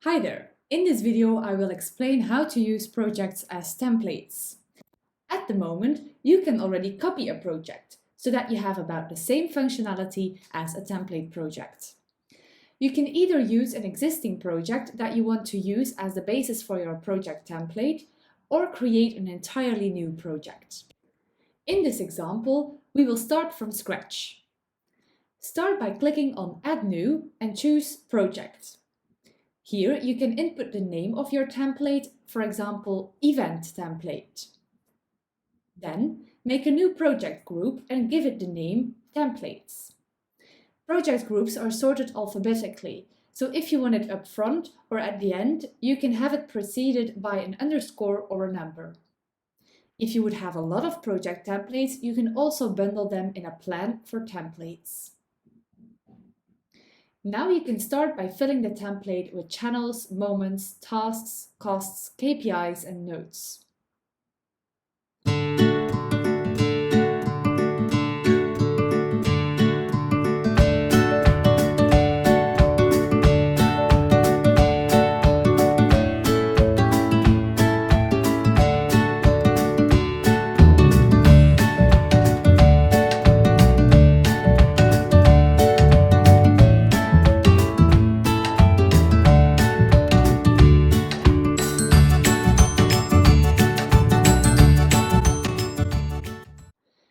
Hi there! In this video I will explain how to use projects as templates. At the moment you can already copy a project so that you have about the same functionality as a template project. You can either use an existing project that you want to use as the basis for your project template or create an entirely new project. In this example we will start from scratch. Start by clicking on Add New and choose Project. Here you can input the name of your template, for example, Event Template. Then make a new project group and give it the name Templates. Project groups are sorted alphabetically, so if you want it up front or at the end, you can have it preceded by an underscore or a number. If you would have a lot of project templates, you can also bundle them in a plan for templates. Now you can start by filling the template with channels, moments, tasks, costs, KPIs, and notes.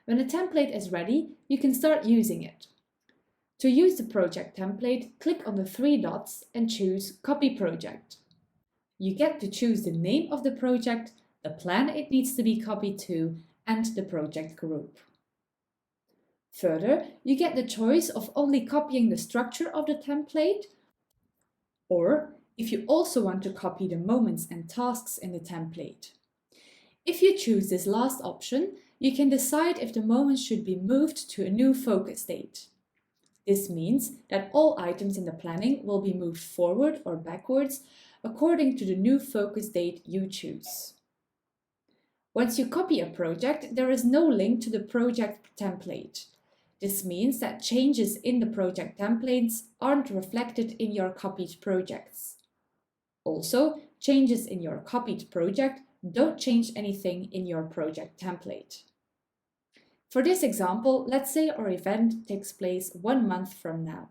When the template is ready, you can start using it. To use the project template, click on the three dots and choose Copy Project. You get to choose the name of the project, the plan it needs to be copied to, and the project group. Further, you get the choice of only copying the structure of the template, or if you also want to copy the moments and tasks in the template. If you choose this last option, you can decide if the moments should be moved to a new focus date. This means that all items in the planning will be moved forward or backwards according to the new focus date you choose. Once you copy a project, there is no link to the project template. This means that changes in the project templates aren't reflected in your copied projects. Also, changes in your copied project don't change anything in your project template. For this example, let's say our event takes place 1 month from now.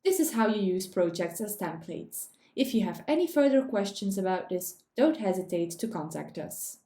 This is how you use projects as templates. If you have any further questions about this, don't hesitate to contact us.